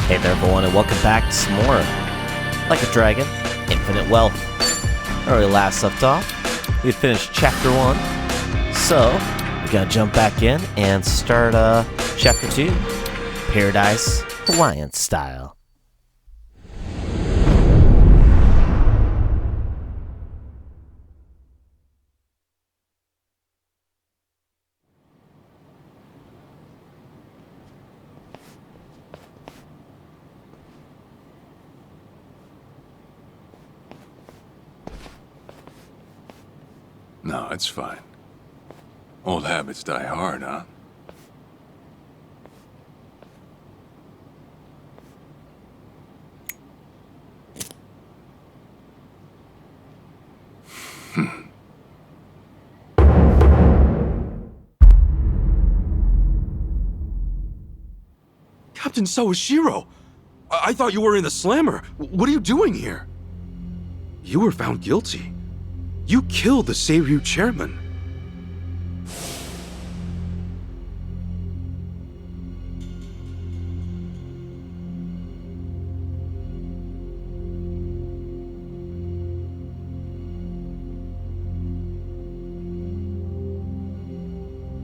Hey there everyone, and welcome back to some more Like a Dragon, Infinite Wealth. Where we last left off, we had finished Chapter 1, so we gotta jump back in and start Chapter 2, Paradise Hawaiian Style. No, it's fine. Old habits die hard, huh? Captain Sawashiro! I thought you were in the slammer. What are you doing here? You were found guilty. You killed the Seiryu chairman.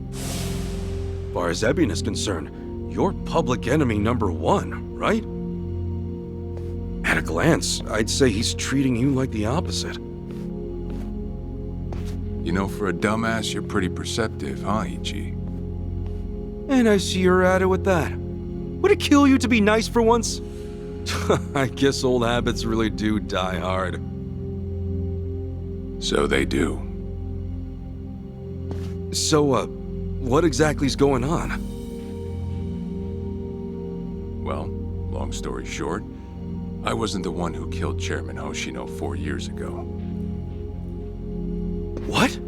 As far as Ebion is concerned, you're public enemy #1, right? At a glance, I'd say he's treating you like the opposite. You know, for a dumbass, you're pretty perceptive, huh, Ichi? And I see you're at it with that. Would it kill you to be nice for once? I guess old habits really do die hard. So they do. So, what exactly's going on? Well, long story short, I wasn't the one who killed Chairman Hoshino 4 years ago. What?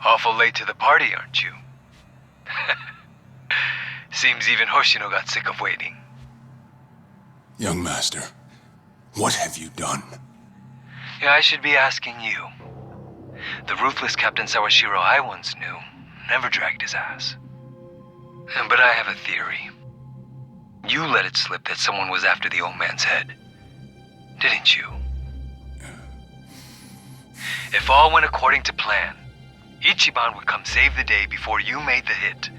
Awful late to the party, aren't you? Seems even Hoshino got sick of waiting. Young master, what have you done? Yeah, I should be asking you. The ruthless Captain Sawashiro I once knew never dragged his ass. But I have a theory. You let it slip that someone was after the old man's head, didn't you? If all went according to plan, Ichiban would come save the day before you made the hit.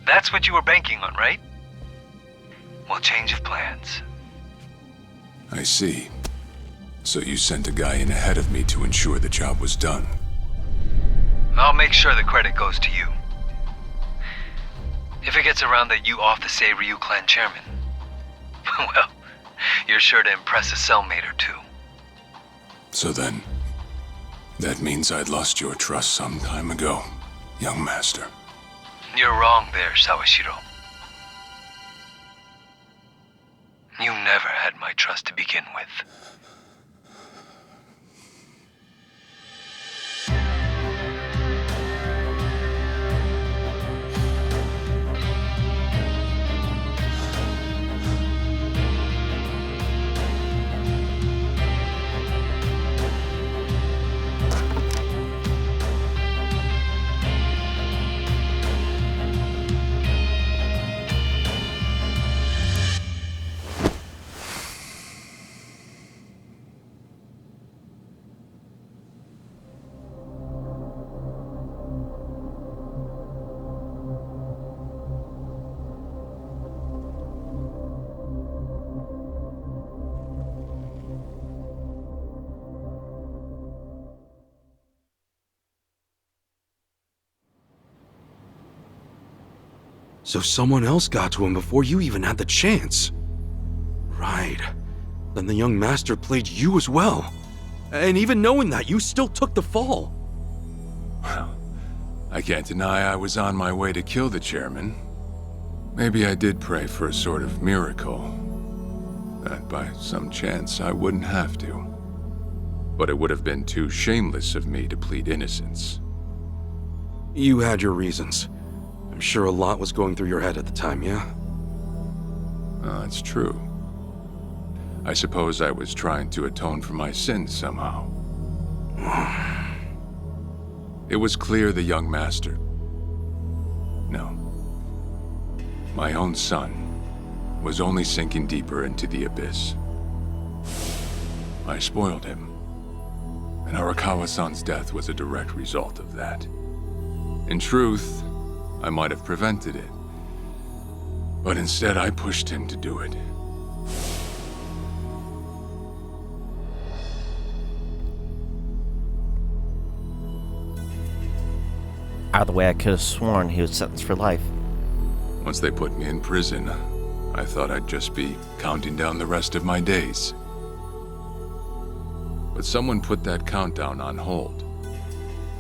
That's what you were banking on, right? Well, change of plans. I see. So you sent a guy in ahead of me to ensure the job was done. I'll make sure the credit goes to you. If it gets around that you off the Seiryu clan chairman, well, you're sure to impress a cellmate or two. So then, that means I'd lost your trust some time ago, young master. You're wrong there, Sawashiro. You never had my trust to begin with. So someone else got to him before you even had the chance. Right. Then the young master played you as well. And even knowing that, you still took the fall. Well, I can't deny I was on my way to kill the chairman. Maybe I did pray for a sort of miracle, that by some chance I wouldn't have to. But it would have been too shameless of me to plead innocence. You had your reasons. I'm sure a lot was going through your head at the time, yeah? That's true. I suppose I was trying to atone for my sins somehow. It was clear the young master... No. My own son was only sinking deeper into the abyss. I spoiled him. And Arakawa-san's death was a direct result of that. In truth, I might have prevented it. But instead, I pushed him to do it. Either way, I could have sworn he was sentenced for life. Once they put me in prison, I thought I'd just be counting down the rest of my days. But someone put that countdown on hold.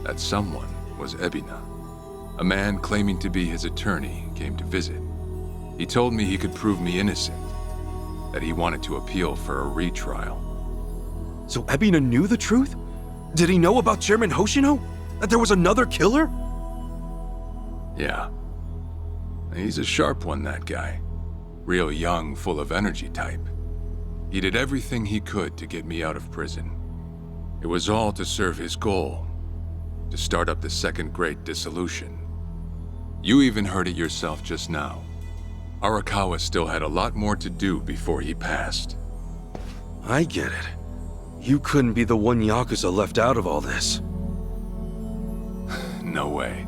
That someone was Ebina. A man claiming to be his attorney came to visit. He told me he could prove me innocent, that he wanted to appeal for a retrial. So Ebina knew the truth? Did he know about Chairman Hoshino? That there was another killer? Yeah. He's a sharp one, that guy. Real young, full of energy type. He did everything he could to get me out of prison. It was all to serve his goal, to start up the second great dissolution. You even heard it yourself just now. Arakawa still had a lot more to do before he passed. I get it. You couldn't be the one Yakuza left out of all this. No way.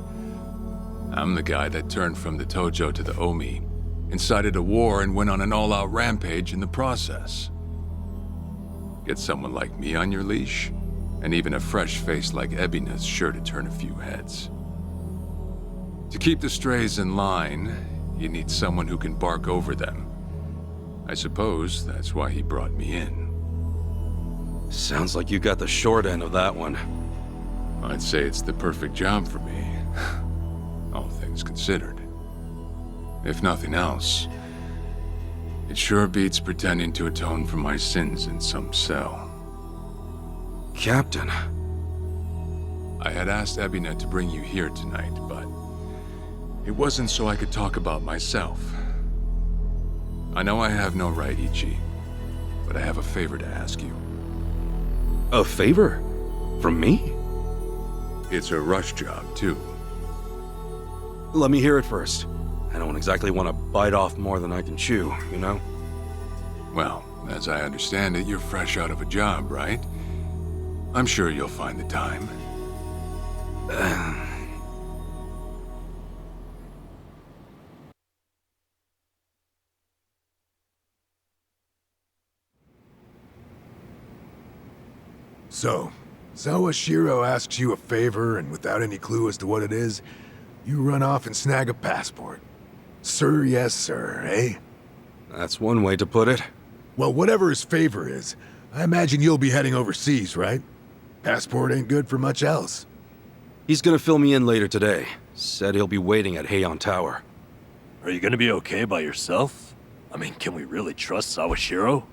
I'm the guy that turned from the Tojo to the Omi, incited a war and went on an all-out rampage in the process. Get someone like me on your leash, and even a fresh face like Ebina's sure to turn a few heads. To keep the strays in line, you need someone who can bark over them. I suppose that's why he brought me in. Sounds like you got the short end of that one. I'd say it's the perfect job for me, all things considered. If nothing else, it sure beats pretending to atone for my sins in some cell. Captain. I had asked Ebina to bring you here tonight, but it wasn't so I could talk about myself. I know I have no right, Ichi, but I have a favor to ask you. A favor? From me? It's a rush job, too. Let me hear it first. I don't exactly want to bite off more than I can chew, you know? Well, as I understand it, you're fresh out of a job, right? I'm sure you'll find the time. So, Sawashiro asks you a favor, and without any clue as to what it is, you run off and snag a passport. Sir, yes, sir, eh? That's one way to put it. Well, whatever his favor is, I imagine you'll be heading overseas, right? Passport ain't good for much else. He's gonna fill me in later today. Said he'll be waiting at Heian Tower. Are you gonna be okay by yourself? I mean, can we really trust Sawashiro?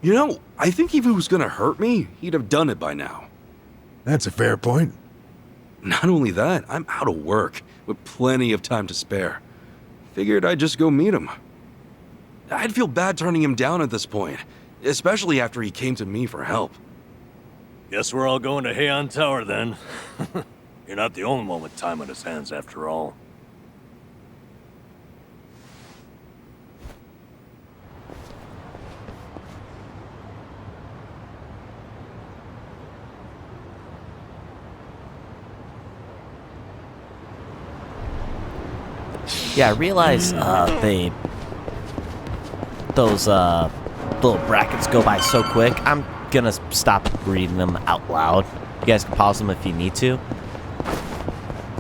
You know, I think if he was gonna hurt me, he'd have done it by now. That's a fair point. Not only that, I'm out of work, with plenty of time to spare. Figured I'd just go meet him. I'd feel bad turning him down at this point, especially after he came to me for help. Guess we're all going to Heian Tower then. You're not the only one with time on his hands after all. Yeah, I realize those little brackets go by so quick. I'm gonna stop reading them out loud. You guys can pause them if you need to.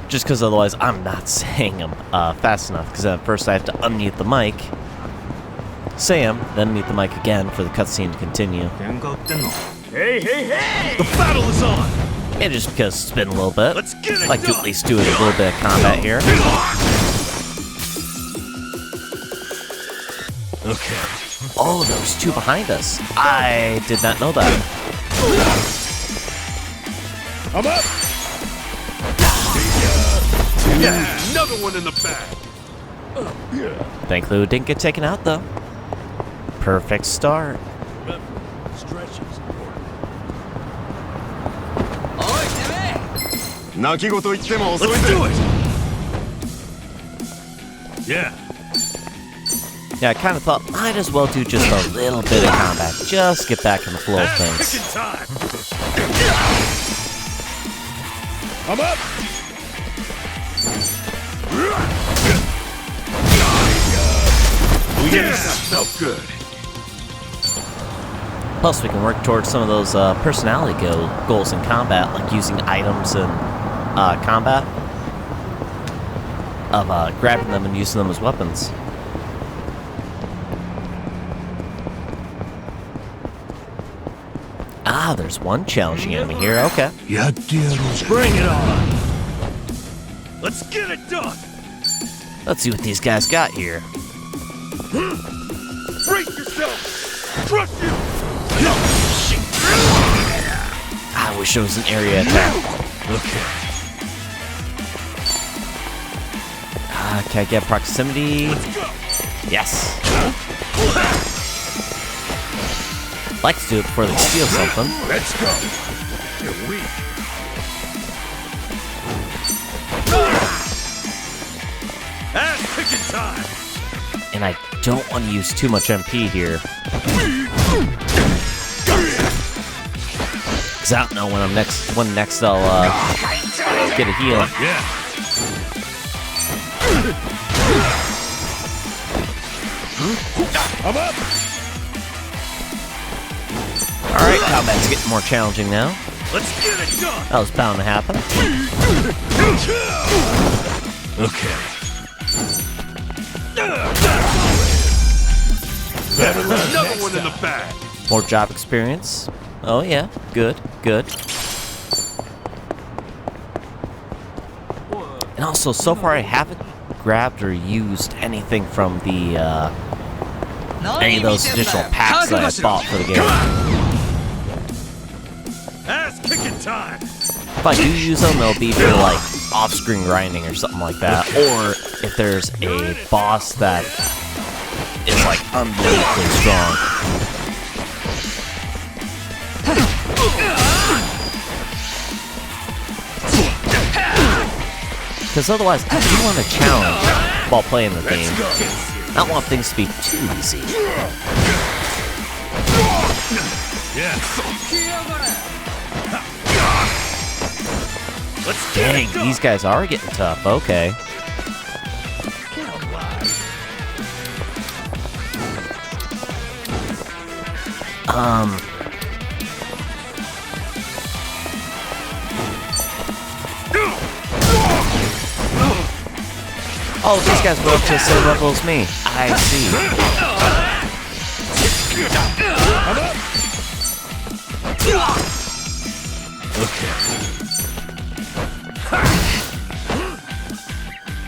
Just because otherwise I'm not saying them fast enough. Because at first I have to unmute the mic, say them, then mute the mic again for the cutscene to continue. The battle is on! Maybe just because it's been a little bit. Let's get it I'd like to done. at least do a little bit of combat here. Okay. Oh, there's two behind us. I did not know that. I'm up! Yeah, another one in the bag. Thankfully, we didn't get taken out, though. Perfect start. Stretching is important. Let's do it! Yeah. Yeah, I kind of thought might as well do just a little bit of combat. Just get back in the flow of things. Kicking time! I'm up! Yes, felt good. Plus, we can work towards some of those personality goals in combat, like using items in combat. Of grabbing them and using them as weapons. Ah, there's one challenging enemy here. Okay. Bring it on! Let's get it done! Let's see what these guys got here. Break yourself! Crush you! I wish it was an area attack. Okay. Can I get proximity? Yes. Like to do it before they steal something. Let's go! You're weak. Ass kicking time! And I don't want to use too much MP here. Cause I don't know when next I'll get a heal. Yeah. I'm up! Alright, combat's getting more challenging now. Let's get it done! That was bound to happen. Okay. Another one in the bag. More job experience. Oh yeah, good, good. And also, so far I haven't grabbed or used anything from the, any of those additional packs that I bought for the game. Ass kicking time! If I do use them, they'll be for, like, off-screen grinding or something like that. Or if there's a boss that is, like, unbelievably strong. Because otherwise, I do want a challenge while playing the game. I don't want things to be too easy. Yeah. Let's get Dang, it done! these guys are getting tough. Okay. Oh, these guys were up to the same level as me. I see.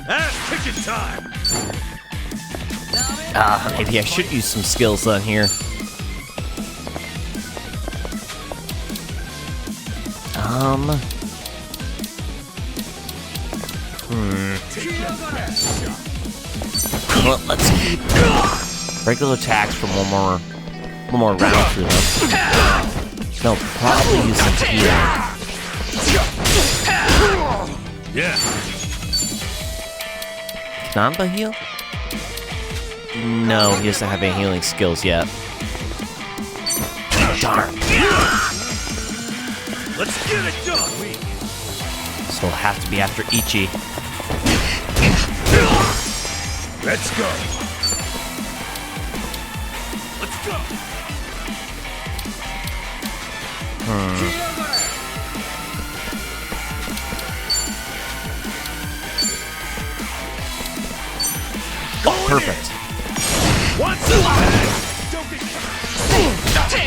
Ass kicking time! Maybe I should use some skills on here. Well, let's keep regular attacks for one more round through them. No, probably use some healing. Yeah. Namba heal? No, he doesn't have any healing skills yet. Darn. Let's get it done! So it'll have to be after Ichi. Let's go! Let's go! Oh, perfect. Once Don't get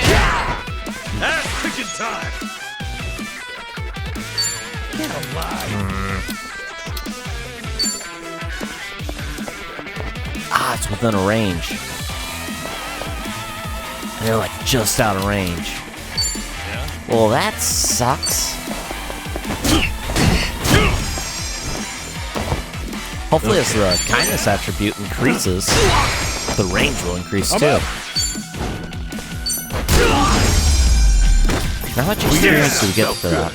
Ass time. Get alive. Ah, it's within a range. And they're like just out of range. Yeah? Well, that sucks. Hopefully as the kindness attribute increases, the range will increase too. How much experience do we get for that?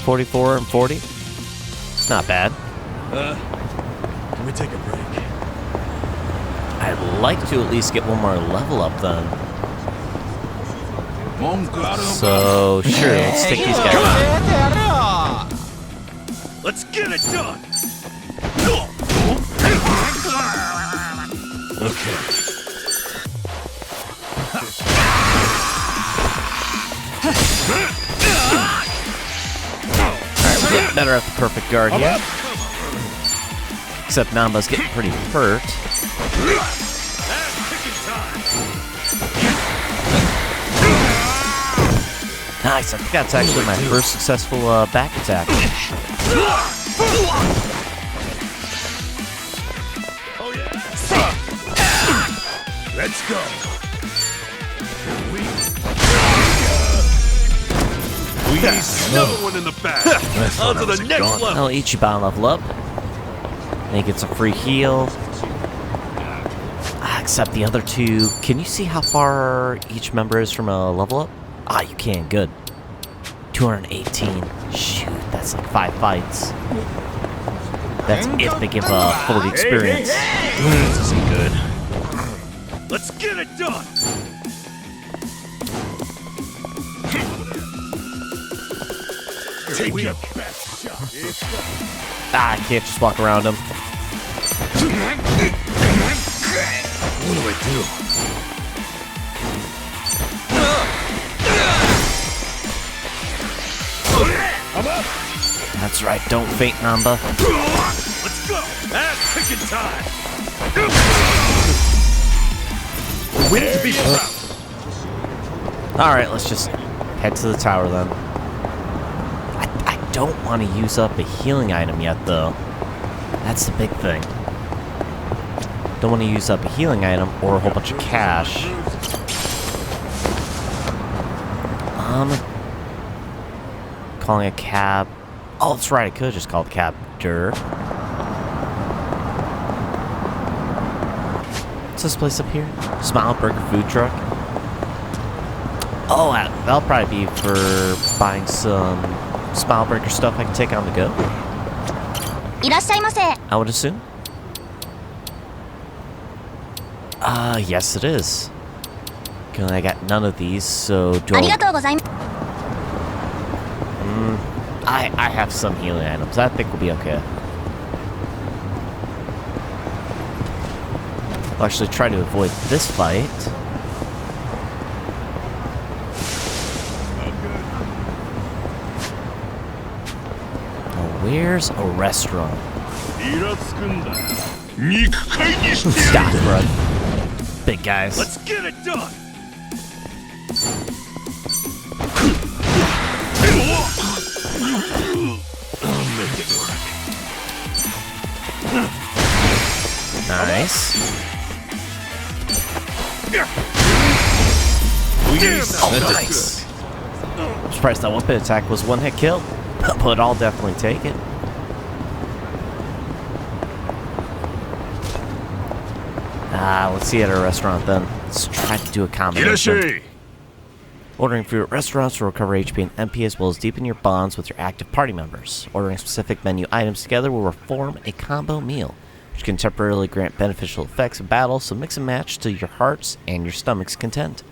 44 and 40? Not bad. Can we take a break? I'd like to at least get one more level up then. So, sure, let's take these guys out. Let's get it done! Okay. Alright, we get better at the perfect guard here. Except Namba's getting pretty hurt. Nice, I think that's actually my first successful back attack. Oh yeah! Let's go! Another one in the back. On to the next level! Oh, Ichiban level up. And he gets a free heal. Except the other two. Can you see how far each member is from a level up? Ah, you can. Good. 218. Shoot, that's like 5 fights. That's if they give 40 experience. This isn't good. Let's get it done! Take your best shot. Ah, I can't just walk around him. What do I do? I'm up! That's right, don't faint, Namba. Let's go! Ass picking time! Win to be proud! Alright, let's just head to the tower then. I don't want to use up a healing item yet, though. That's the big thing. Don't want to use up a healing item or a whole bunch of cash. Calling a cab. Oh, that's right, I could just call the cab. What's this place up here? Smile Burger Food Truck. Oh, that'll probably be for buying some Smile Burger stuff I can take on the go. I would assume. Yes it is. Okay, I got none of these, so do I have some healing items. I think we'll be okay. I'll actually try to avoid this fight. Now, where's a restaurant? Stop, bro. Big guys. Let's get it done! I'll make it work. Nice. Oh, nice. I'm surprised that one-hit attack was one-hit kill, but I'll definitely take it. Let's see at our restaurant then. Let's try to do a combination. Ordering food at restaurants will recover HP and MP as well as deepen your bonds with your active party members. Ordering specific menu items together will form a combo meal, which can temporarily grant beneficial effects in battle, so mix and match to your heart's and your stomach's content.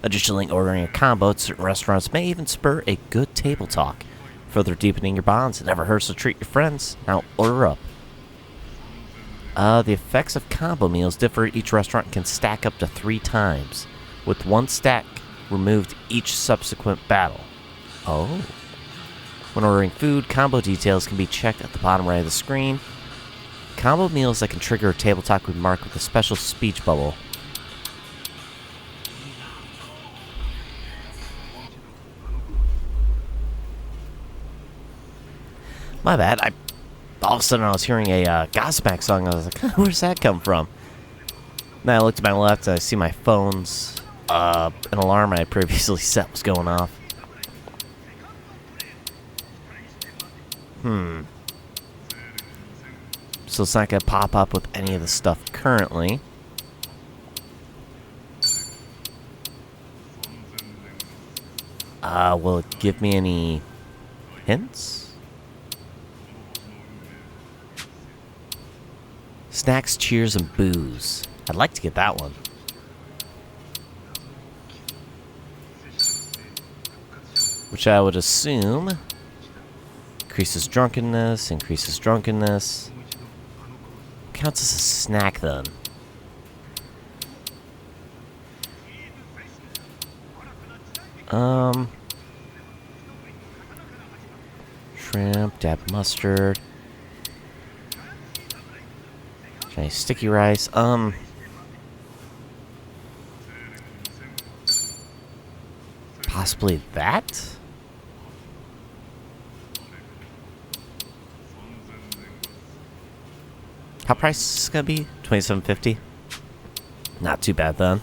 Additionally, ordering a combo at certain restaurants may even spur a good table talk, further deepening your bonds. It never hurts to treat your friends. Now, order up. The effects of combo meals differ at each restaurant and can stack up to 3 times, with one stack removed each subsequent battle. Oh. When ordering food, combo details can be checked at the bottom right of the screen. Combo meals that can trigger a table talk will be marked with a special speech bubble. My bad. All of a sudden I was hearing a Godsmack song. I was like, where's that come from? Then I looked to my left and I see my phone's an alarm I had previously set was going off. So it's not going to pop up with any of the stuff currently. Will it give me any hints? Snacks, cheers, and booze. I'd like to get that one. Which I would assume increases drunkenness. Counts as a snack then. Shrimp, dab mustard. Chinese sticky rice. Possibly that? How price is this gonna be? $27.50? Not too bad then.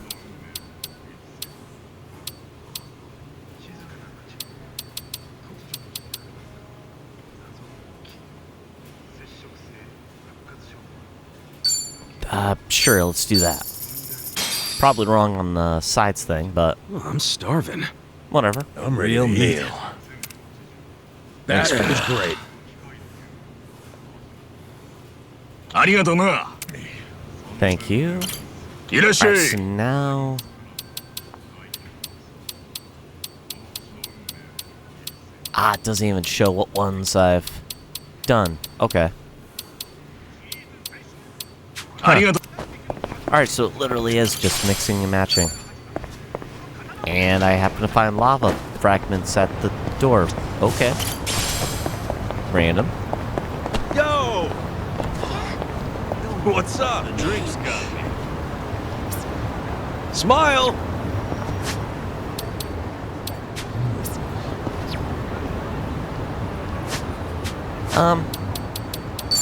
Sure, let's do that. Probably wrong on the sides thing, but Oh, I'm starving. whatever. I'm ready to meal. That was great. ありがとな。 Thank you. いらっしゃい。 Alright, so now... it doesn't even show what ones I've done. Okay. ありがとう。 Alright, so it literally is just mixing and matching. And I happen to find lava fragments at the door. Okay. Random. Yo! What's up? The drinks got me. Smile!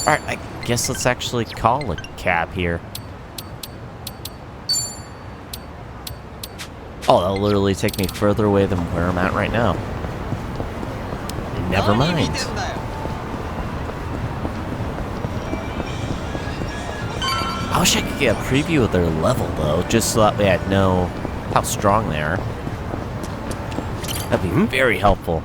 Alright, I guess let's actually call a cab here. Oh, that'll literally take me further away than where I'm at right now. Never mind. I wish I could get a preview of their level, though, just so that way I'd know how strong they are. That'd be very helpful.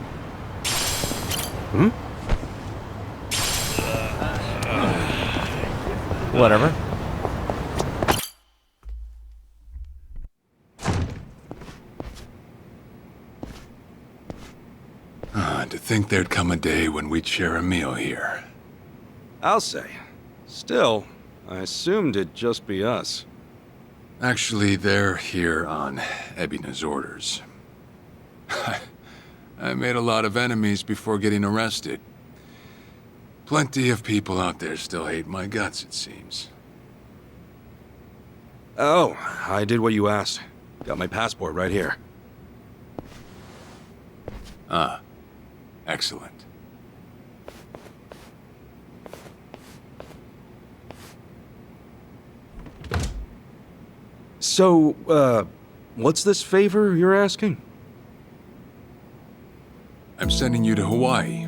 Whatever. To think there'd come a day when we'd share a meal here. I'll say. Still, I assumed it'd just be us. Actually, they're here on Ebina's orders. I made a lot of enemies before getting arrested. Plenty of people out there still hate my guts, it seems. Oh, I did what you asked. Got my passport right here. Ah, excellent. So, what's this favor you're asking? I'm sending you to Hawaii.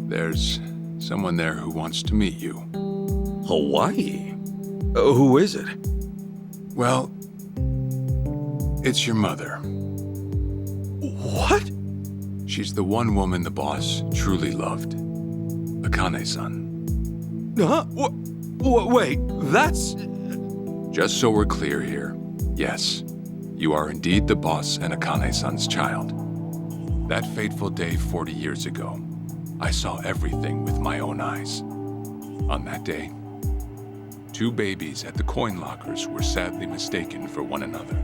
There's someone there who wants to meet you. Hawaii? Who is it? Well, it's your mother. What? She's the one woman the boss truly loved. Akane-san. Huh? Wait, that's... Just so we're clear here, yes, you are indeed the boss and Akane-san's child. That fateful day 40 years ago, I saw everything with my own eyes. On that day, 2 babies at the coin lockers were sadly mistaken for one another.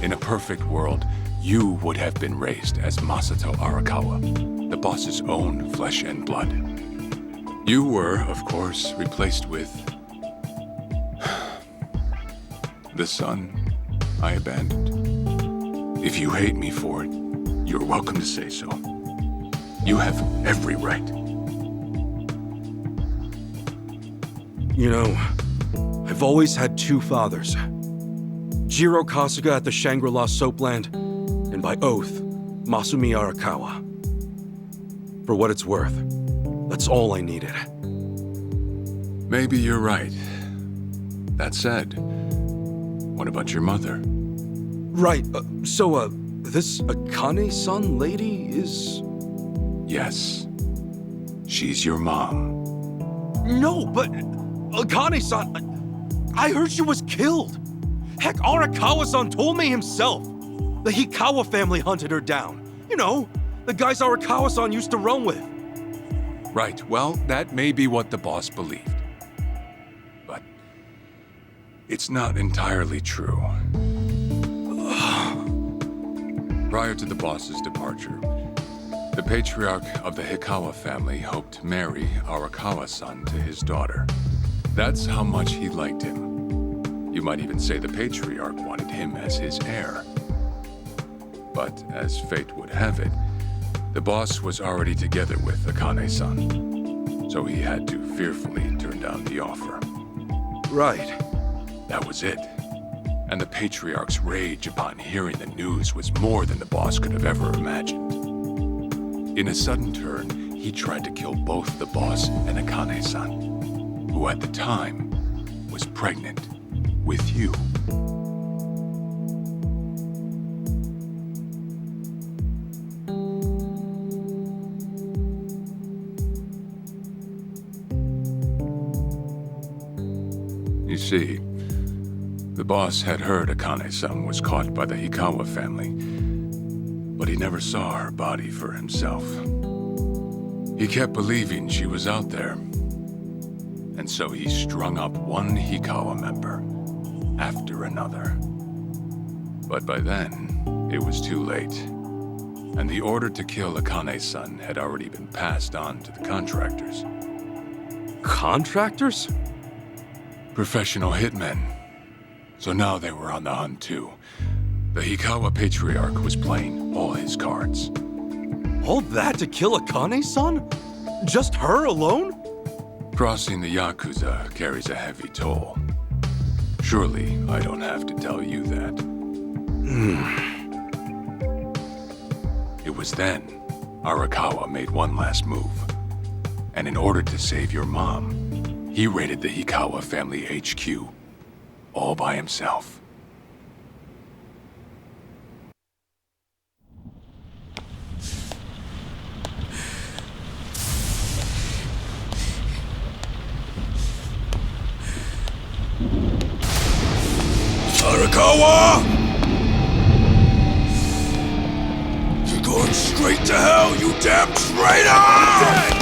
In a perfect world, you would have been raised as Masato Arakawa, the boss's own flesh and blood. You were, of course, replaced with the son I abandoned. If you hate me for it, you're welcome to say so. You have every right. You know, I've always had two fathers. Jiro Kasuga at the Shangri-La Soapland, and by oath, Masumi Arakawa. For what it's worth, that's all I needed. Maybe you're right. That said, what about your mother? Right, this Akane-san lady is... Yes. She's your mom. No, but Akane-san... I heard she was killed. Heck, Arakawa-san told me himself. The Hikawa family hunted her down. You know, the guys Arakawa-san used to run with. Right, well, that may be what the boss believed. But it's not entirely true. Prior to the boss's departure, the patriarch of the Hikawa family hoped to marry Arakawa-san to his daughter. That's how much he liked him. You might even say the patriarch wanted him as his heir. But as fate would have it, the boss was already together with Akane-san, so he had to fearfully turn down the offer. Right. That was it. And the patriarch's rage upon hearing the news was more than the boss could have ever imagined. In a sudden turn, he tried to kill both the boss and Akane-san, who at the time was pregnant with you. You see, the boss had heard Akane-san was caught by the Hikawa family, but he never saw her body for himself. He kept believing she was out there, and so he strung up one Hikawa member after another. But by then, it was too late, and the order to kill Akane-san had already been passed on to the contractors. Contractors? Professional hitmen. So now they were on the hunt too. The Hikawa patriarch was playing all his cards. All that to kill Akane-san? Just her alone? Crossing the Yakuza carries a heavy toll. Surely I don't have to tell you that. It was then Arakawa made one last move. And in order to save your mom, he raided the Hikawa family HQ, all by himself. Arakawa! You're going straight to hell, you damn traitor!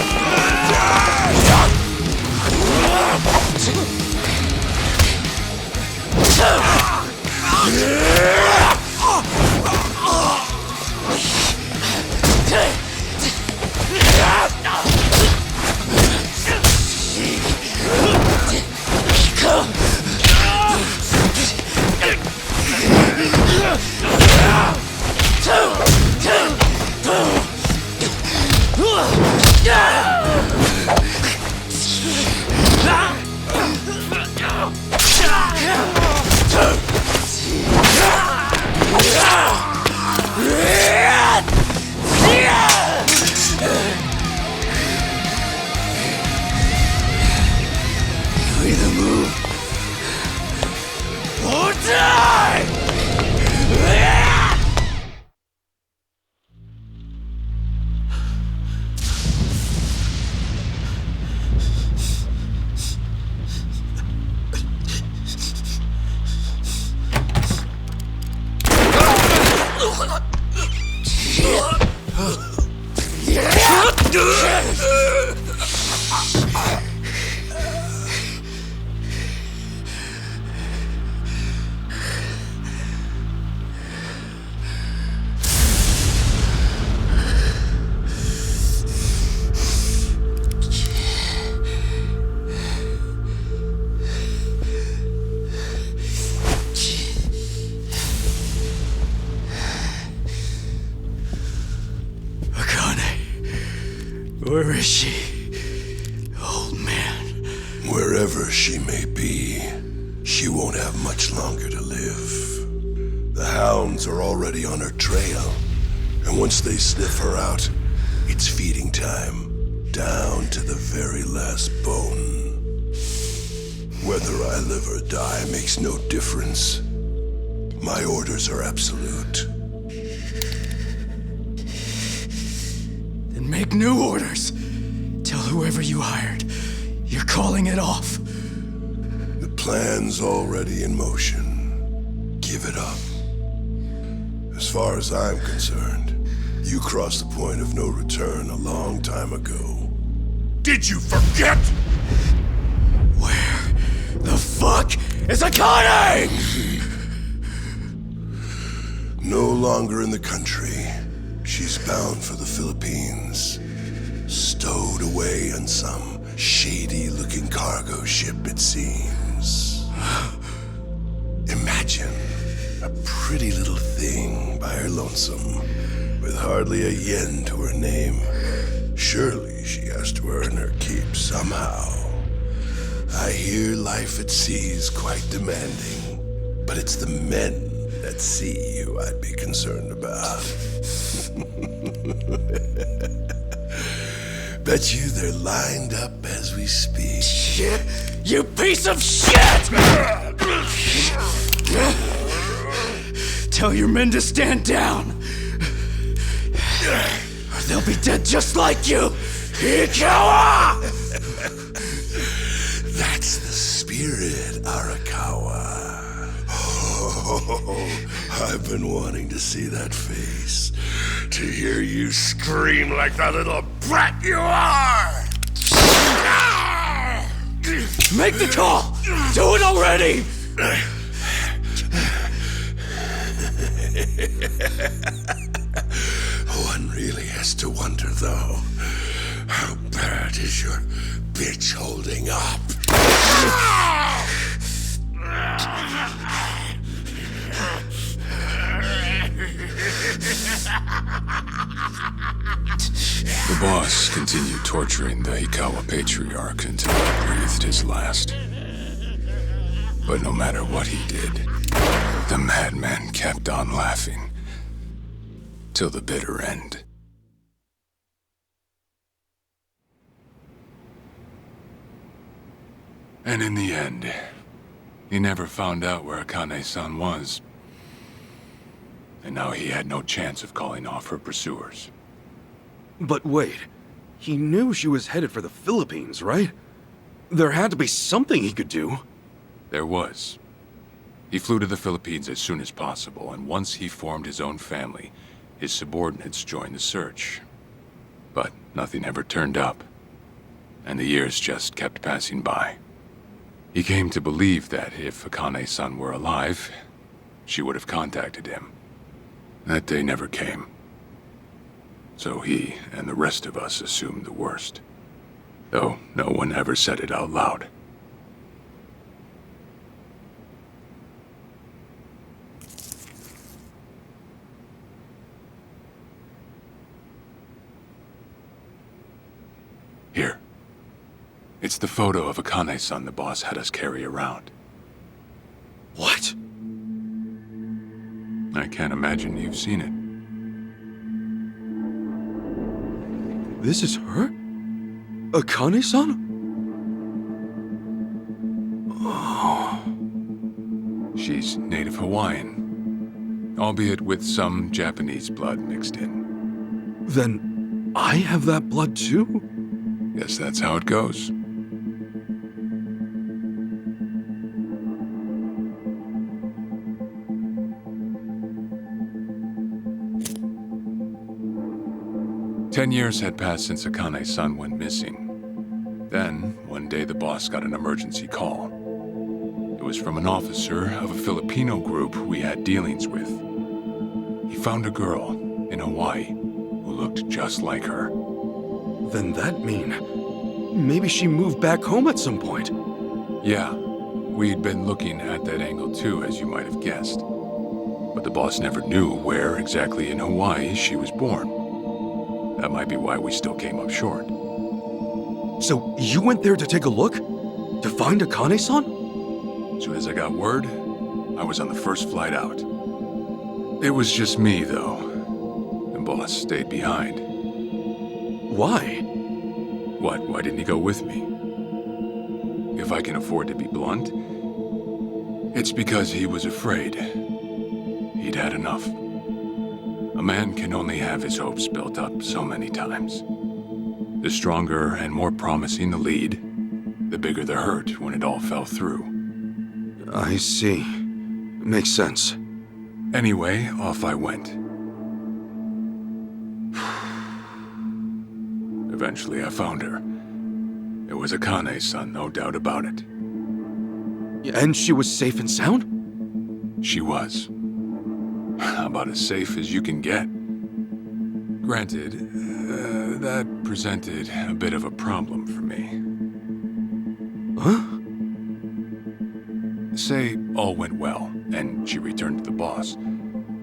You either move or die! is she, old man? Wherever she may be, she won't have much longer to live. The hounds are already on her trail, and once they sniff her out, it's feeding time, down to the very last bone. Whether I live or die makes no difference. My orders are absolute. Then make new orders. Tell whoever you hired, you're calling it off. The plan's already in motion. Give it up. As far as I'm concerned, you crossed the point of no return a long time ago. Did you forget? Where the fuck is Akane? No longer in the country. She's bound for the Philippines. Stowed away on some shady-looking cargo ship, it seems. Imagine a pretty little thing by her lonesome, with hardly a yen to her name. Surely she has to earn her keep somehow. I hear life at sea is quite demanding, but it's the men at sea who I'd be concerned about. Bet you they're lined up as we speak. Shit! You piece of shit! Tell your men to stand down, or they'll be dead just like you! Ikawa! That's the spirit, Arakawa. Oh, I've been wanting to see that face. To hear you scream like the little brat you are! Make the call! Do it already! One really has to wonder, though, how bad is your bitch holding up? The boss continued torturing the Ikawa patriarch until he breathed his last. But no matter what he did, the madman kept on laughing. Till the bitter end. And in the end, he never found out where Akane-san was. And now he had no chance of calling off her pursuers. But wait, he knew she was headed for the Philippines, right? There had to be something he could do. There was. He flew to the Philippines as soon as possible, and once he formed his own family, his subordinates joined the search. But nothing ever turned up, and the years just kept passing by. He came to believe that if Akane-san were alive, she would have contacted him. That day never came. So he and the rest of us assumed the worst, though no one ever said it out loud. Here. It's the photo of Akane-san the boss had us carry around. What? I can't imagine you've seen it. This is her? Akane-san? She's native Hawaiian, albeit with some Japanese blood mixed in. Then I have that blood too? Guess that's how it goes. Ten years had passed since Akane-san went missing. Then, one day the boss got an emergency call. It was from an officer of a Filipino group we had dealings with. He found a girl in Hawaii who looked just like her. Then that mean maybe she moved back home at some point? Yeah, we'd been looking at that angle too, as you might have guessed. But the boss never knew where exactly in Hawaii she was born. That might be why we still came up short. So you went there to take a look? To find Akane-san? As soon as I got word, I was on the first flight out. It was just me, though. The boss stayed behind. Why? What? Why didn't he go with me? If I can afford to be blunt, it's because he was afraid. He'd had enough. A man can only have his hopes built up so many times. The stronger and more promising the lead, the bigger the hurt when it all fell through. I see. Makes sense. Anyway, off I went. Eventually I found her. It was Akane-san, no doubt about it. And she was safe and sound? She was. About as safe as you can get. Granted, that presented a bit of a problem for me. Huh? Say all went well, and she returned to the boss.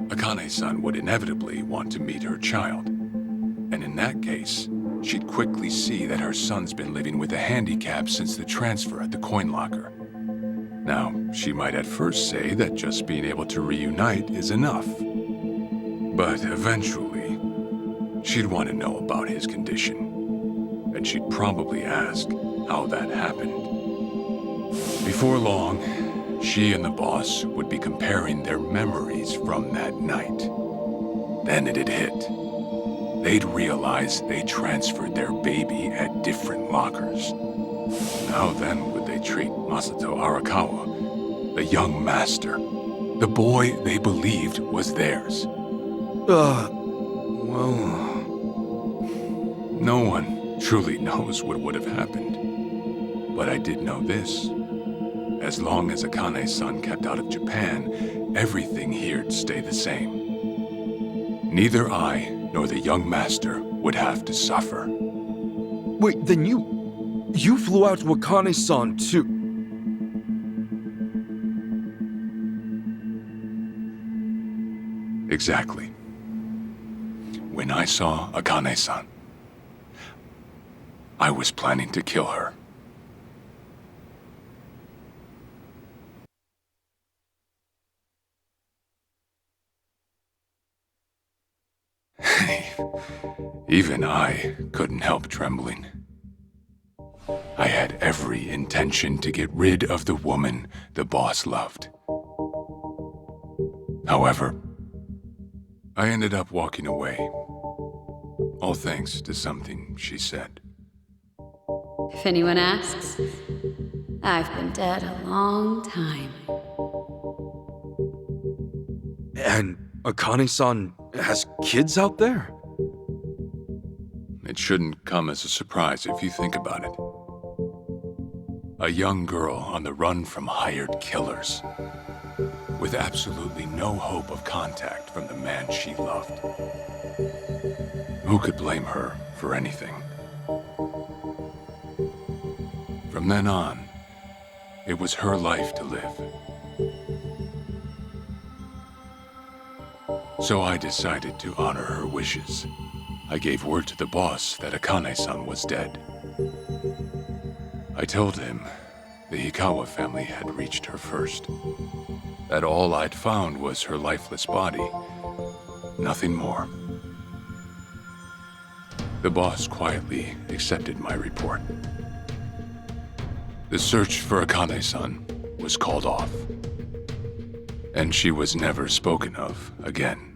Akane-san would inevitably want to meet her child. And in that case, she'd quickly see that her son's been living with a handicap since the transfer at the coin locker. Now, she might at first say that just being able to reunite is enough. But eventually, she'd want to know about his condition. And she'd probably ask how that happened. Before long, she and the boss would be comparing their memories from that night. Then it'd hit. They'd realize they transferred their baby at different lockers. How then would they treat Masato Arakawa, the young master, the boy they believed was theirs? Well... No one truly knows what would have happened. But I did know this. As long as Akane-san kept out of Japan, everything here'd stay the same. Neither I nor the young master would have to suffer. Wait, then you flew out to Akane-san too? Exactly. When I saw Akane-san, I was planning to kill her. Even I couldn't help trembling. I had every intention to get rid of the woman the boss loved. However, I ended up walking away. All thanks to something she said. If anyone asks, I've been dead a long time. And Akane-san has kids out there? It shouldn't come as a surprise if you think about it. A young girl on the run from hired killers, with absolutely no hope of contact from the man she loved. Who could blame her for anything? From then on, it was her life to live. So I decided to honor her wishes. I gave word to the boss that Akane-san was dead. I told him the Hikawa family had reached her first. That all I'd found was her lifeless body. Nothing more. The boss quietly accepted my report. The search for Akane-san was called off. And she was never spoken of again.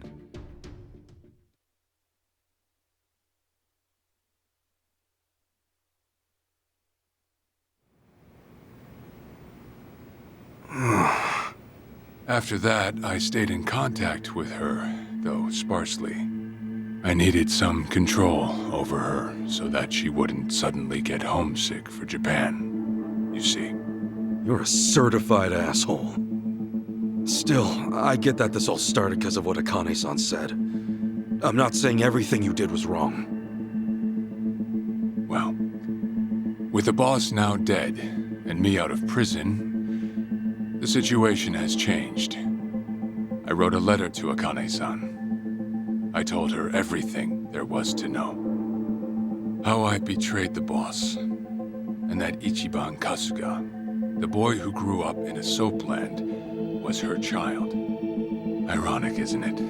After that, I stayed in contact with her, though sparsely. I needed some control over her so that she wouldn't suddenly get homesick for Japan, you see. You're a certified asshole. Still, I get that this all started because of what Akane-san said. I'm not saying everything you did was wrong. Well, with the boss now dead and me out of prison, the situation has changed. I wrote a letter to Akane-san. I told her everything there was to know. How I betrayed the boss, and that Ichiban Kasuga, the boy who grew up in a soapland, was her child. Ironic, isn't it?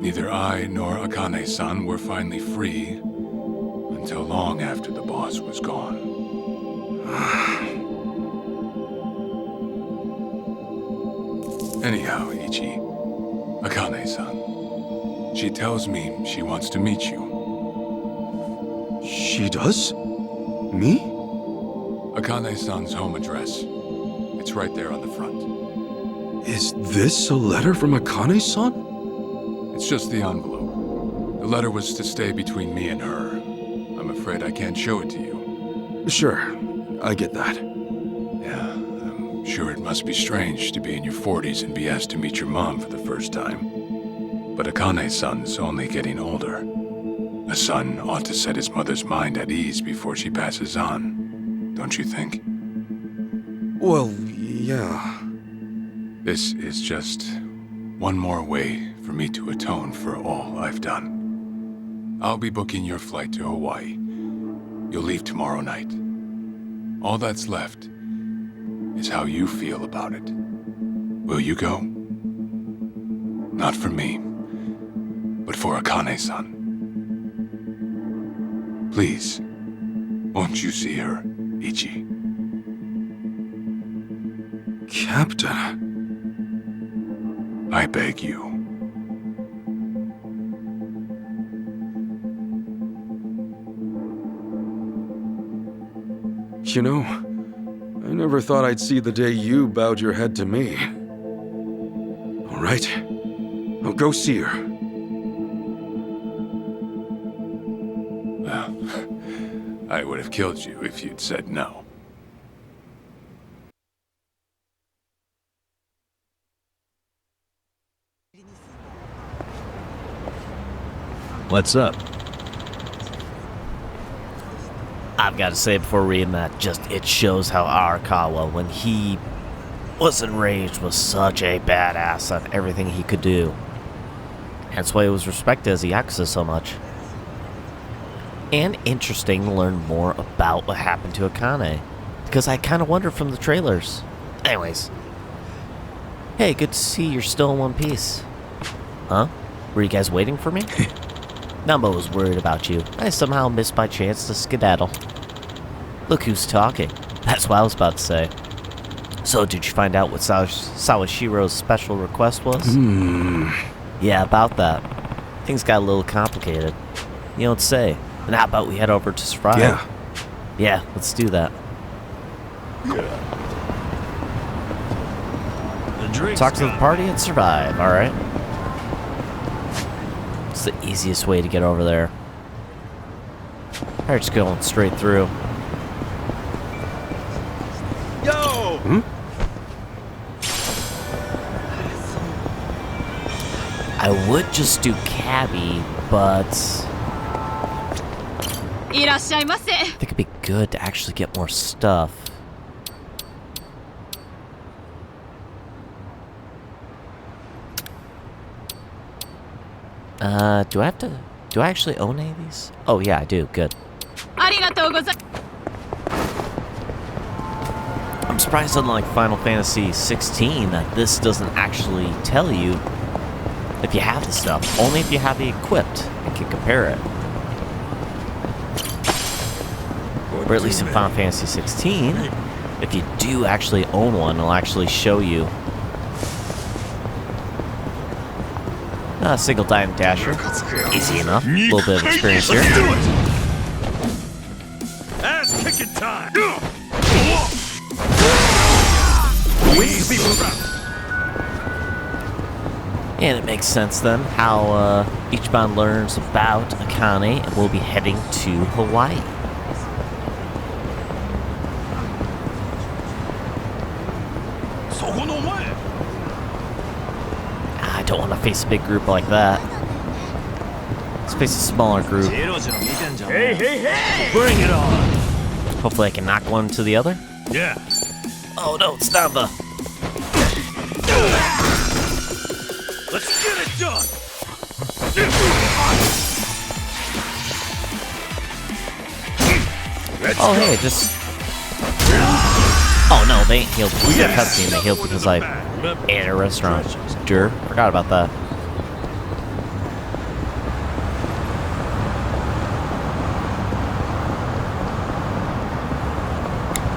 Neither I nor Akane-san were finally free until long after the boss was gone. Anyhow, Ichi, Akane-san, she tells me she wants to meet you. She does? Me? Akane-san's home address. It's right there on the front. Is this a letter from Akane-san? It's just the envelope. The letter was to stay between me and her. I'm afraid I can't show it to you. Sure, I get that. Yeah, I'm sure it must be strange to be in your 40s and be asked to meet your mom for the first time. But Akane-san's only getting older. A son ought to set his mother's mind at ease before she passes on. Don't you think? Well, yeah. This is just one more way for me to atone for all I've done. I'll be booking your flight to Hawaii. You'll leave tomorrow night. All that's left is how you feel about it. Will you go? Not for me, but for Akane-san. Please, won't you see her, Ichi? Captain. I beg you. You know, I never thought I'd see the day you bowed your head to me. All right, I'll go see her. Well, I would have killed you if you'd said no. What's up? I've got to say before reading that, it shows how Arakawa, when he was enraged, was such a badass on everything he could do. That's why he was respected as a Yakuza so much. And interesting to learn more about what happened to Akane, because I kind of wondered from the trailers. Anyways. Hey, good to see you're still in one piece. Huh? Were you guys waiting for me? Numbo was worried about you. I somehow missed my chance to skedaddle. Look who's talking. That's what I was about to say. So, did you find out what Sawashiro's special request was? Yeah, about that. Things got a little complicated. You don't say. And how about we head over to survive? Yeah. Yeah, let's do that. Talk to the party and survive, alright? It's the easiest way to get over there. Alright, just going straight through. Yo! I would just do cabbie, but I think it'd be good to actually get more stuff. Do I actually own any of these? Oh yeah, I do. Good. I'm surprised, unlike Final Fantasy 16, that this doesn't actually tell you if you have the stuff. Only if you have it equipped and can compare it. Or at least in Final Fantasy 16, if you do actually own one, it'll actually show you. Single diamond dasher. Easy enough. A little bit of experience here. Ass kicking time! And it makes sense then how Ichiban learns about Akane and will be heading to Hawaii. I don't want to face a big group like that. Let's face a smaller group. Hey, hey, hey! Bring it on! Hopefully I can knock one to the other. Yeah. Oh no, it's down the... Let's get it done! Oh hey, just Oh no, they ain't healed because of the cutscene. They healed because I ate at a restaurant. Sure, forgot about that.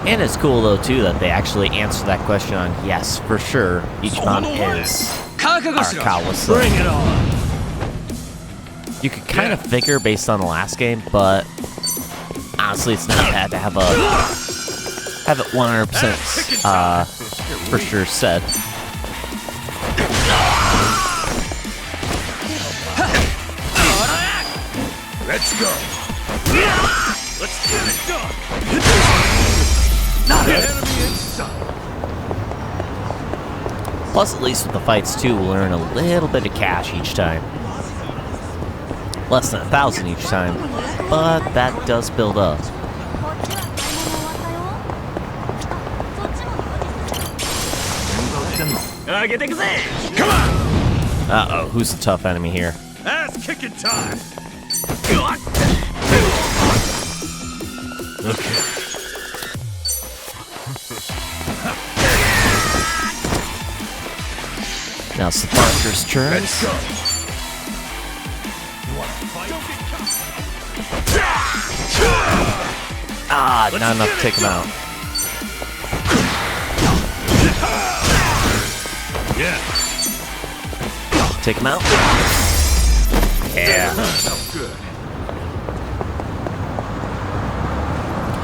And it's cool though too that they actually answer that question on yes, for sure. Ichiban is Arakawa's. Bring it on. You could kind of figure based on the last game, but honestly, it's not bad to have it 100% for sure said. Let's go. Let's get it done. Not enemy in sight. Plus, at least with the fights too, we'll earn a little bit of cash each time. Less than 1,000 each time, but that does build up. Come on. Uh-oh, who's the tough enemy here? Ass kicking time. Okay. Now it's the Barker's turn. Let's go. Ah, not enough to take him out. Yeah. Take him out. Yeah.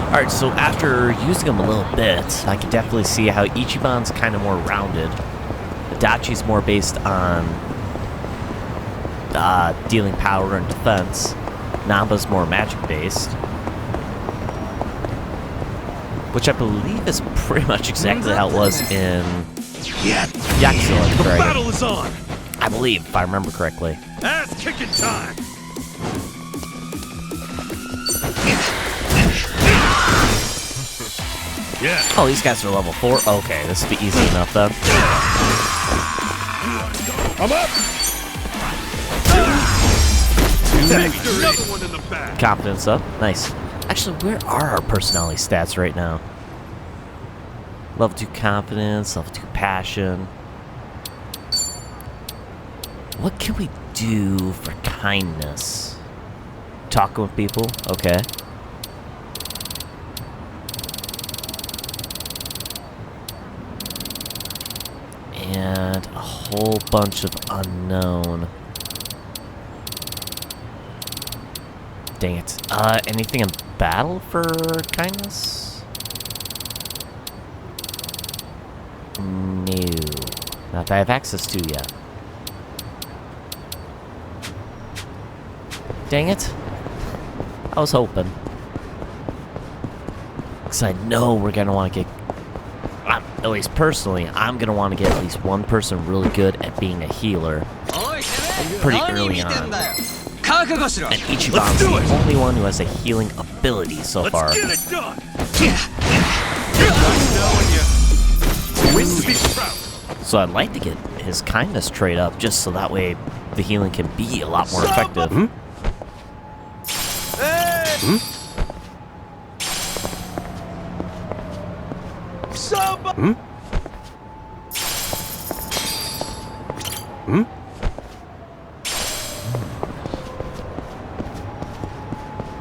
Alright, so after using him a little bit, I can definitely see how Ichiban's kind of more rounded. Adachi's more based on dealing power and defense. Namba's more magic-based. Which I believe is pretty much exactly how it was in Yakuza Like A The Dragon. battle is on. I believe, if I remember correctly. Ass kicking time. Yeah. Oh, these guys are level 4? Okay, this will be easy enough then. I'm up. Another one in the back. Confidence up. Nice. Actually, where are our personality stats right now? Level 2 confidence, level 2 passion. What can we do for kindness? Talking with people? Okay. And a whole bunch of unknown. Dang it. Anything in battle for kindness? No. Not that I have access to yet. Dang it. I was hoping. Because I know we're going to want to get... at least personally, I'm going to want to get at least one person really good at being a healer pretty early on. And Ichiban's the only one who has a healing ability so far. Let's get it done. So I'd like to get his kindness trait up just so that way the healing can be a lot more effective.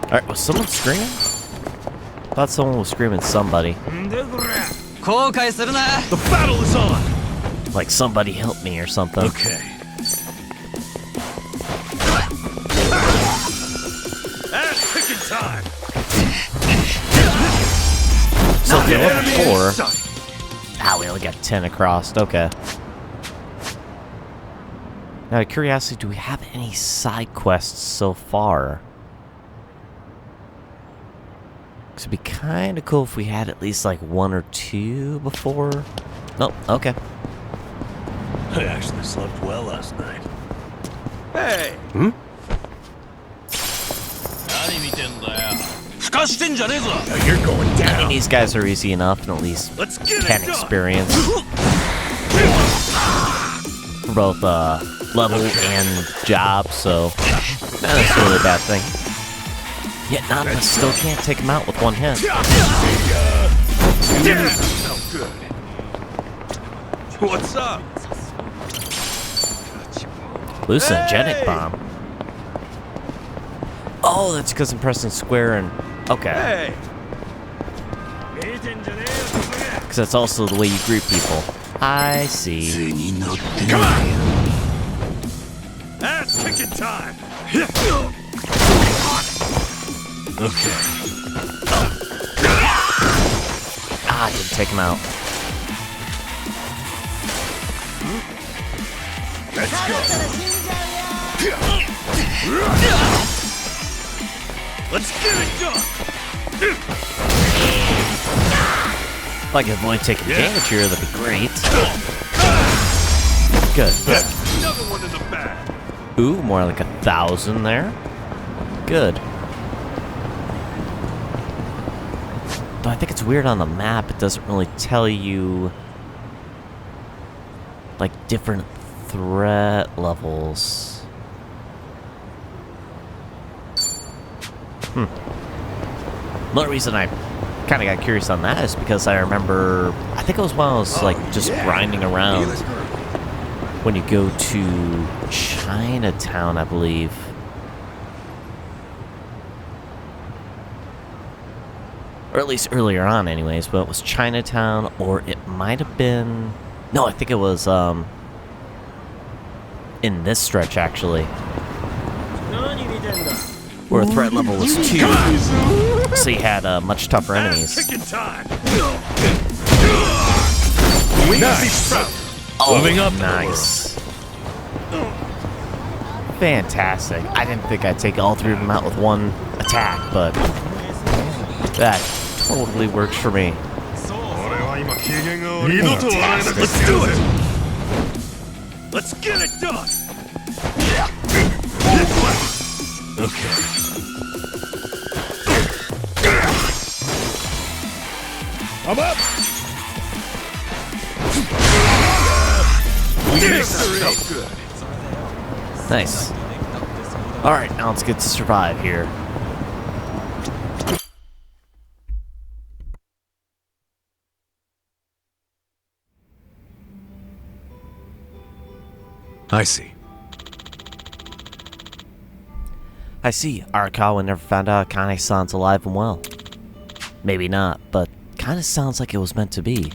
Alright, was someone screaming? Thought someone was screaming somebody. The battle is on. Like somebody help me or something. Okay. Ass kicking time. So if you're level 4... Ah, we only got 10 across. Okay. Now, out of curiosity, do we have any side quests so far? It'd be kind of cool if we had at least like 1 or 2 before. Nope. Okay. I actually slept well last night. Hey! Now you're going I mean, down. these guys are easy enough and at least Let's get can it done. experience for both level and job, so not necessarily a bad thing. Yet Nana still can't take him out with one hit. No good. What's up? Hallucinogenic bomb. Oh, that's because I'm pressing square and... Okay. Hey! Because that's also the way you greet people. I see. Come on! Ass kicking time! Okay. Ah, I didn't take him out. Let's go! Let's get it done! If I could avoid taking damage here, that'd be great. Good. Another one in the bag! Ooh, more like 1,000 there. Good. Though I think it's weird on the map, it doesn't really tell you like different threat levels. Another reason I kind of got curious on that is because I remember, I think it was when I was like just grinding around when you go to Chinatown, I believe. Or at least earlier on anyways, but it was Chinatown, or it might have been... No, I think it was in this stretch actually. Where threat level was 2. So you had much tougher enemies. Nice. Oh, Moving up. nice. Fantastic. I didn't think I'd take all 3 of them out with one attack, but that totally works for me. Fantastic. Let's do it! Let's get it done! Okay. I'm up! Nice. Alright, now let's get to survive here. I see. I see. Arakawa never found out Akane-san's alive and well. Maybe not, but kinda sounds like it was meant to be.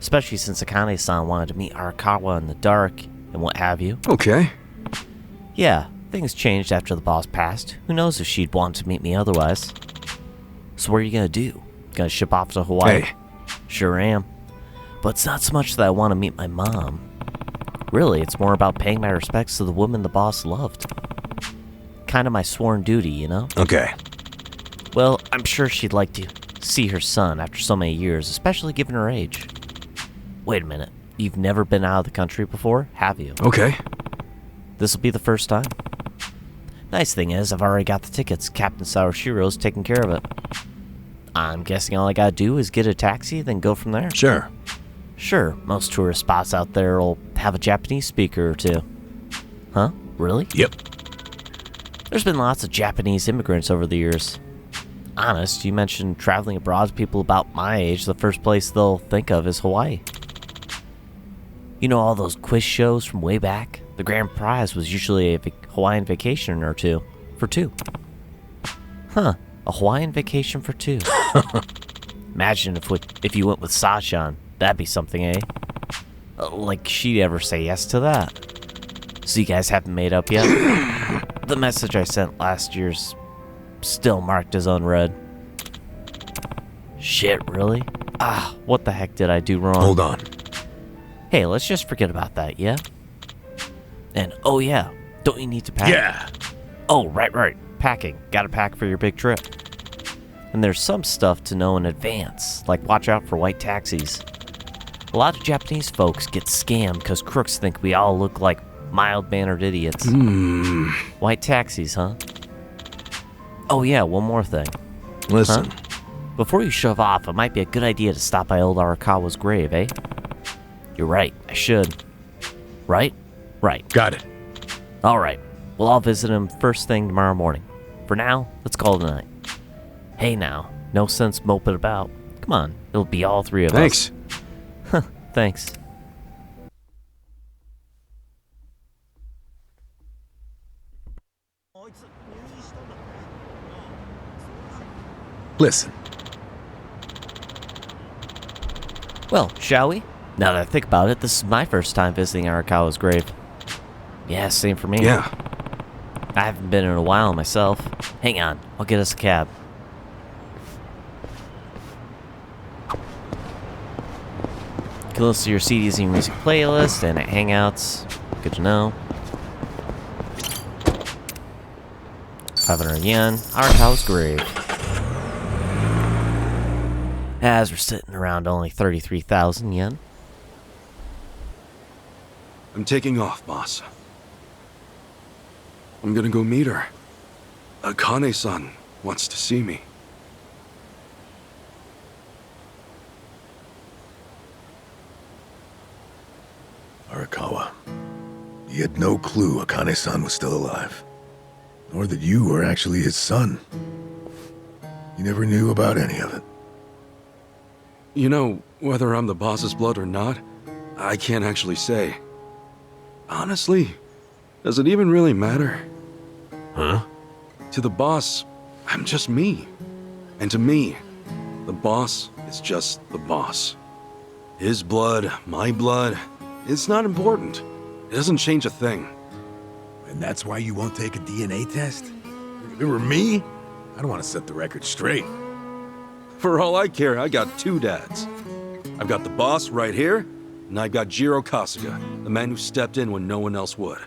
Especially since Akane-san wanted to meet Arakawa in the dark and what have you. Okay. Yeah, things changed after the boss passed. Who knows if she'd want to meet me otherwise. So what are you gonna do? Gonna ship off to Hawaii? Hey. Sure am. But it's not so much that I want to meet my mom. Really, it's more about paying my respects to the woman the boss loved. Kinda my sworn duty, you know? Okay. Well, I'm sure she'd like to see her son after so many years, especially given her age. Wait a minute. You've never been out of the country before, have you? Okay. This'll be the first time. Nice thing is, I've already got the tickets. Captain Sawashiro's taking care of it. I'm guessing all I gotta do is get a taxi, then go from there? Sure. Sure, most tourist spots out there will have a Japanese speaker or two. Huh? Really? Yep. There's been lots of Japanese immigrants over the years. Honest, you mentioned traveling abroad to people about my age, the first place they'll think of is Hawaii. You know all those quiz shows from way back? The grand prize was usually a Hawaiian vacation or two. For 2. Huh, a Hawaiian vacation for 2. Imagine if you went with Sachan. That'd be something, eh? Like she'd ever say yes to that. So you guys haven't made up yet? The message I sent last year's still marked as unread. Shit, really? Ah, what the heck did I do wrong? Hold on. Hey, let's just forget about that, yeah? And, oh yeah, don't you need to pack? Yeah. Oh, right. Packing. Gotta pack for your big trip. And there's some stuff to know in advance, like watch out for white taxis. A lot of Japanese folks get scammed because crooks think we all look like mild-mannered idiots. White taxis, huh? Oh yeah, one more thing. Listen. Huh? Before you shove off, it might be a good idea to stop by old Arakawa's grave, eh? You're right, I should. Right? Right. Got it. Alright, well I'll visit him first thing tomorrow morning. For now, let's call it a night. Hey now, no sense moping about. Come on, It'll be all three of Thanks. us. Thanks. Listen, Well, shall we? Now that I think about it, this is my first time visiting Arakawa's grave. Yeah, same for me. Yeah. I haven't been in a while myself. Hang on, I'll get us a cab. You can listen to your CDs in your music playlist and at Hangouts. Good to know. 500 yen, Arakawa's grave. As we're sitting around only 33,000 yen. I'm taking off, boss. I'm gonna go meet her. Akane-san wants to see me. Arakawa, you had no clue Akane-san was still alive. Nor that you were actually his son. You never knew about any of it. You know, whether I'm the boss's blood or not, I can't actually say. Honestly, does it even really matter? Huh? To the boss, I'm just me. And to me, the boss is just the boss. His blood, my blood, it's not important. It doesn't change a thing. And that's why you won't take a DNA test? If it were me, I'd want to set the record straight. For all I care, I got two dads. I've got the boss right here, and I've got Jiro Kasuga, the man who stepped in when no one else would.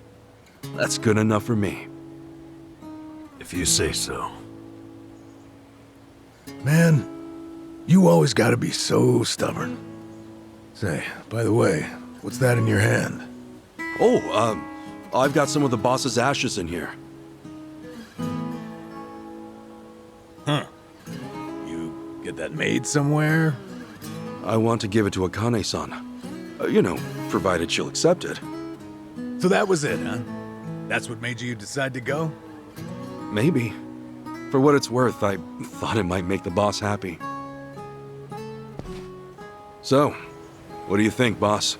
That's good enough for me. If you say so. Man, you always gotta be so stubborn. Say, by the way, what's that in your hand? Oh, I've got some of the boss's ashes in here. Huh. You get that made somewhere? I want to give it to Akane-san. You know, provided she'll accept it. So that was it, huh? That's what made you decide to go? Maybe. For what it's worth, I thought it might make the boss happy. So, what do you think, boss?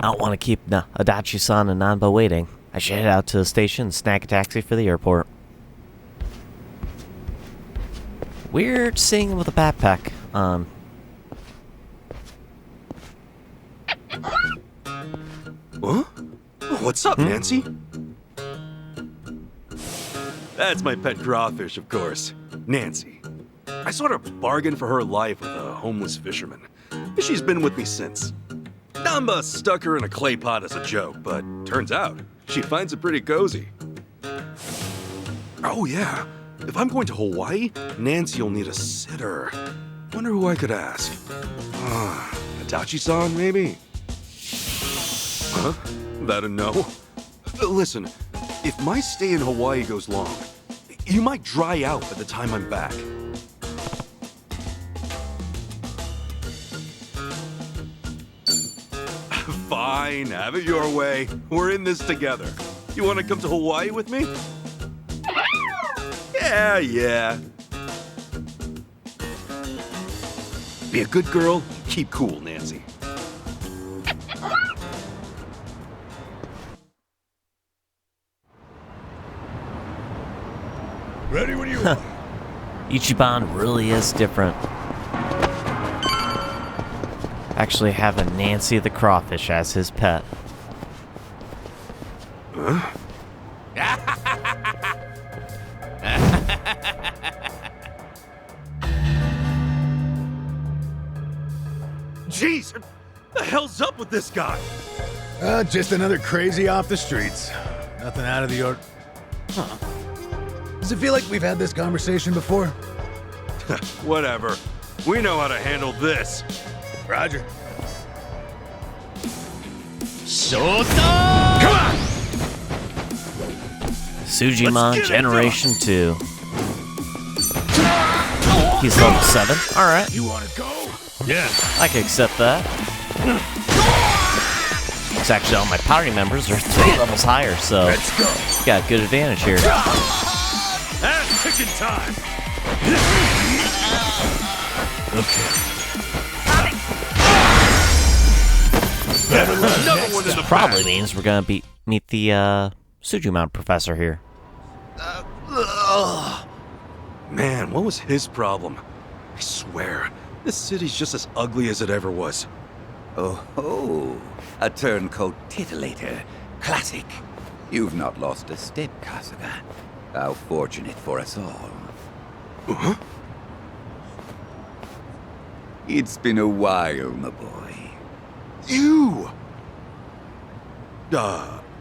I don't want to keep Adachi-san and Nanba waiting. I should head out to the station and snag a taxi for the airport. Weird seeing him with a backpack on. Huh? What's up, Nancy? That's my pet crawfish, of course. Nancy. I sort of bargained for her life with a homeless fisherman. She's been with me since. Namba stuck her in a clay pot as a joke, but turns out she finds it pretty cozy. Oh yeah, if I'm going to Hawaii, Nancy'll need a sitter. Wonder who I could ask. Adachi-san, maybe? Huh? That a no? Listen, if my stay in Hawaii goes long, you might dry out by the time I'm back. Fine, have it your way. We're in this together. You want to come to Hawaii with me? Yeah. Be a good girl, keep cool, Nancy. Ready when you are. Ichiban really is different. Actually having Nancy the crawfish as his pet. Huh? Jeez, what the hell's up with this guy? Just another crazy off the streets. Nothing out of the ordinary. Huh. Does it feel like we've had this conversation before? Whatever. We know how to handle this. Roger. Come on! Sujimon Let's get it Generation 2. He's level 7. Alright, You wanna go? Yeah. I can accept that. It's actually all my party members are 3 levels higher, so Let's go. got a good advantage here. Ass kicking time. Another one in the Probably means we're gonna meet the Sujimon professor here. Man, what was his problem? I swear, this city's just as ugly as it ever was. Oh, a turncoat titillator. Classic. You've not lost a step, Kasuga. How fortunate for us all. Huh? It's been a while, my boy. You!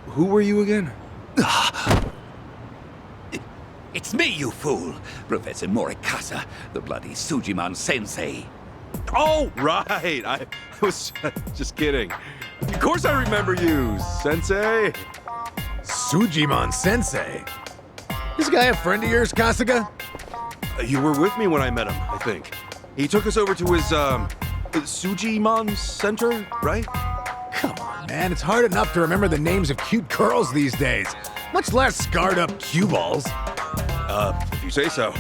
Who were you again? It's me, you fool! Professor Morikasa, the bloody Sujimon sensei. Oh, right! I was just kidding. Of course I remember you, Sensei! Sujimon Sensei? This guy a friend of yours, Kasuga? You were with me when I met him, I think. He took us over to his, Sujimon Center, right? Come on, man. It's hard enough to remember the names of cute girls these days, much less scarred-up cue balls. If you say so.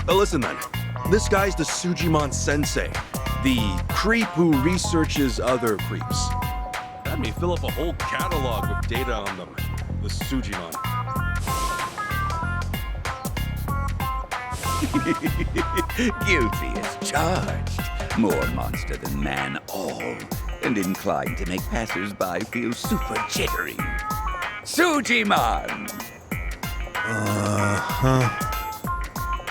Listen then. This guy's the Sujimon Sensei, the creep who researches other creeps. Had me fill up a whole catalog with data on them. The Sujimon. Guilty as charged. More monster than man all, and inclined to make passers-by feel super jittery. Sujimon!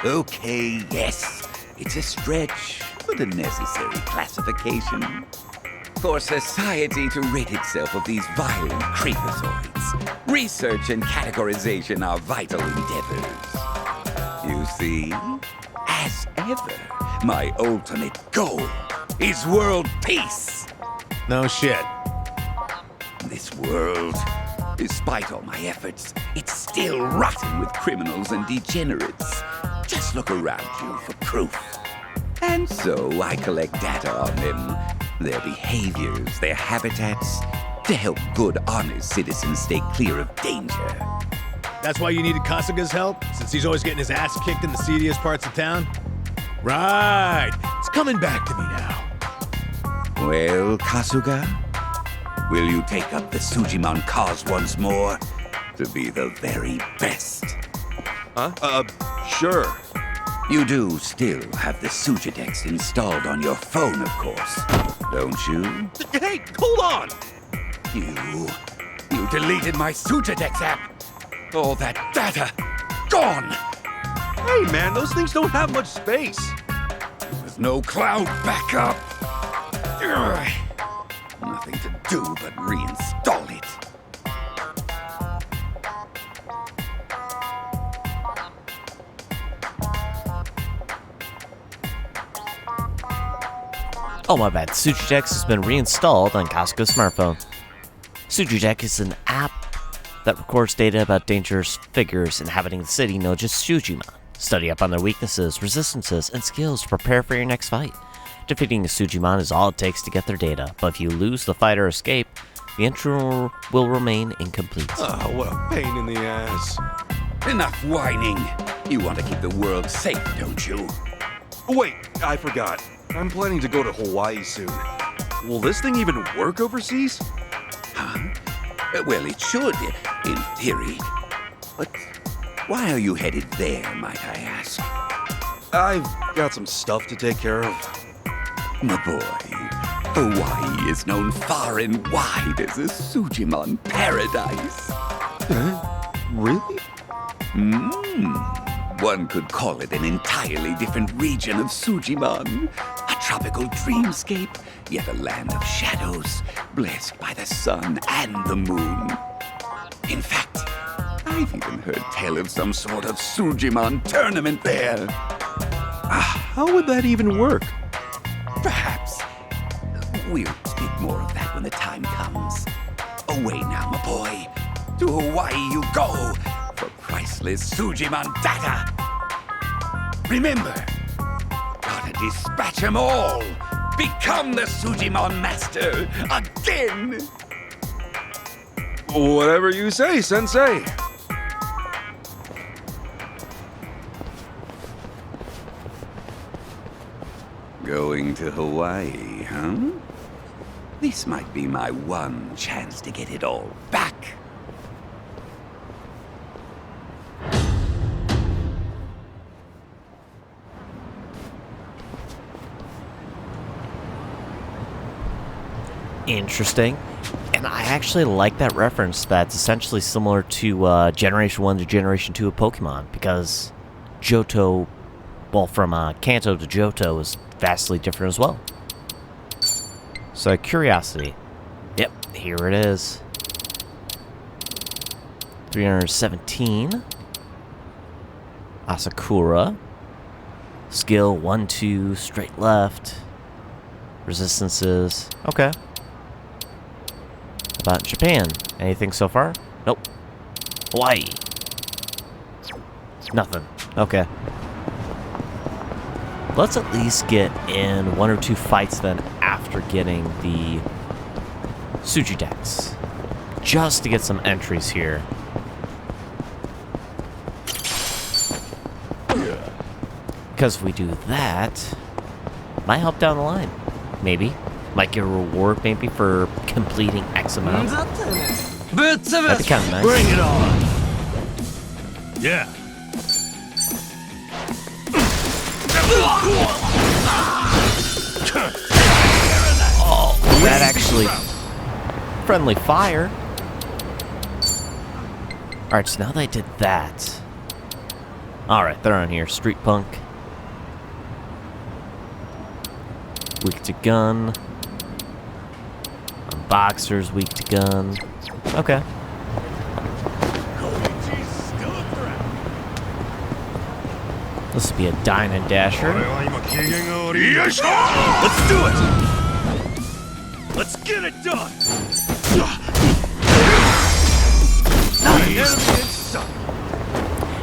Okay, yes. It's a stretch, but a necessary classification. For society to rid itself of these violent creepazoids, research and categorization are vital endeavors. You see, as ever, my ultimate goal is world peace. No shit. This world, despite all my efforts, it's still rotten with criminals and degenerates. Just look around you for proof. And so I collect data on them, their behaviors, their habitats, to help good, honest citizens stay clear of danger. That's why you needed Kasuga's help, since he's always getting his ass kicked in the seediest parts of town? Right. It's coming back to me now. Well, Kasuga, will you take up the Sujimon cause once more to be the very best? Huh? Sure. You do still have the Sujidex installed on your phone, of course, don't you? Hey, hold on! You deleted my Sujidex app. All that data, gone! Hey, man, those things don't have much space. There's no cloud backup. Ugh. Nothing to do but reinstall it. Oh my bad, Sujidex has been reinstalled on Kasuga's smartphone. Sujidex is an app that records data about dangerous figures inhabiting the city known as Sujimon. Study up on their weaknesses, resistances, and skills to prepare for your next fight. Defeating a Sujimon is all it takes to get their data, but if you lose the fight or escape, the entry will remain incomplete. Oh, what a pain in the ass. Enough whining. You want to keep the world safe, don't you? Wait, I forgot. I'm planning to go to Hawaii soon. Will this thing even work overseas? Huh? Well, it should, in theory. But why are you headed there, might I ask? I've got some stuff to take care of. My boy, Hawaii is known far and wide as a Sujimon paradise. Really? One could call it an entirely different region of Sujimon. A tropical dreamscape, yet a land of shadows, blessed by the sun and the moon. In fact, I've even heard tell of some sort of Sujimon tournament there. How would that even work? Perhaps. We'll speak more of that when the time comes. Away now, my boy. To Hawaii you go for priceless Sujimon data. Remember, dispatch them all. Become the Sujimon Master again. Whatever you say, Sensei. Going to Hawaii, huh? This might be my one chance to get it all back. Interesting. And I actually like that reference that's essentially similar to Generation 1 to Generation 2 of Pokemon, because Johto, well, from Kanto to Johto is vastly different as well. So, curiosity. Yep, here it is. 317. Asakura. Skill 1-2, straight left. Resistances. Okay. About Japan. Anything so far? Nope. Hawaii. Nothing. Okay. Let's at least get in 1 or 2 fights then after getting the Suji decks. Just to get some entries here. Because if we do that, might help down the line. Maybe. Might get a reward maybe for completing X amount. That'd be kind of nice. Bring it on. Yeah. Oh, that actually... Friendly fire. Alright, so now that I did that... Alright, they're on here. Street Punk. Weak to gun. Boxers, weak to gun. Okay. This will be a Dine and Dasher. Let's do it! Let's get it done!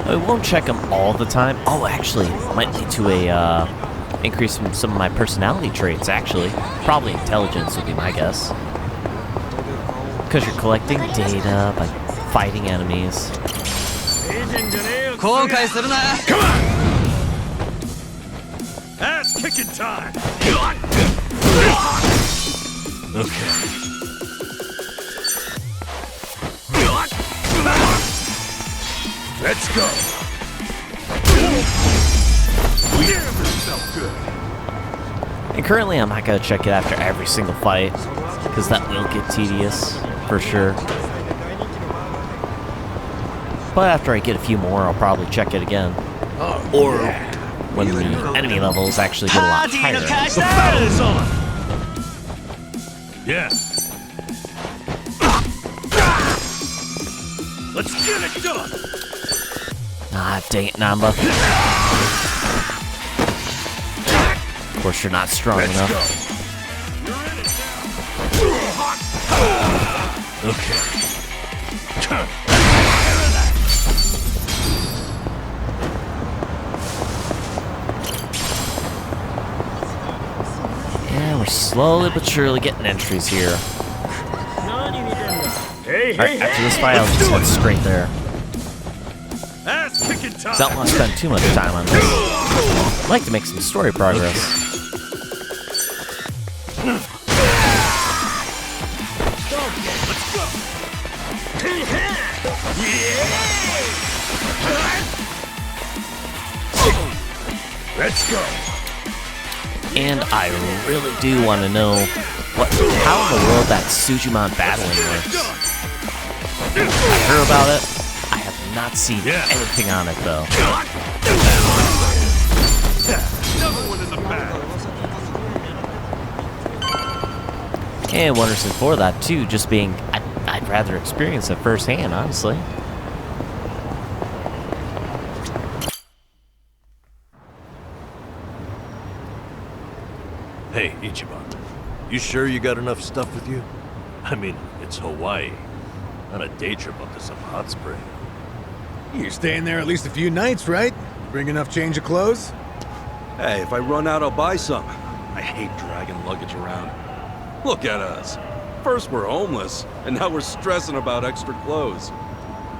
We won't check them all the time. Oh, actually, might lead to a increase in some of my personality traits, actually. Probably intelligence would be my guess. Because you're collecting data by fighting enemies. Come on! Ass kicking time! Okay. Let's go. And currently I'm not going to check it after every single fight, because that will get tedious, for sure. But after I get a few more, I'll probably check it again. Or when the enemy levels actually get a lot higher. The battle is on! Yeah. Let's get it done! Ah, dang it, Namba. Of course, you're not strong enough. Okay. Yeah, we're slowly but surely getting entries here. Alright, after this fight, I'll just head straight there. Ass kicking time! I don't want to spend too much time on this. I'd like to make some story progress. Let's go. And I really do want to know how in the world that Sujimon battling works. I heard about it. I have not seen anything on it though. Another one in the bag. And one reason for that too, just being I'd rather experience it firsthand, honestly. Hey, Ichiban. You sure you got enough stuff with you? I mean, it's Hawaii. Not a day trip up to some hot spring. You're staying there at least a few nights, right? Bring enough change of clothes? Hey, if I run out, I'll buy some. I hate dragging luggage around. Look at us. First we're homeless, and now we're stressing about extra clothes.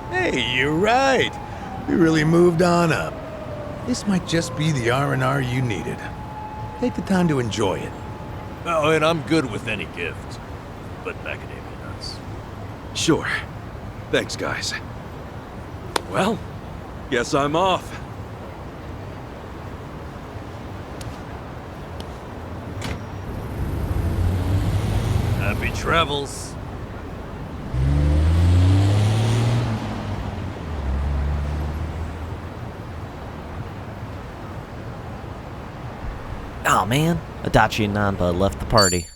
Hey, you're right. We really moved on up. This might just be the R&R you needed. Take the time to enjoy it. Oh, and I'm good with any gift. But macadamia nuts. Sure. Thanks, guys. Well, guess I'm off. Happy travels. Oh man, Adachi and Nanba left the party.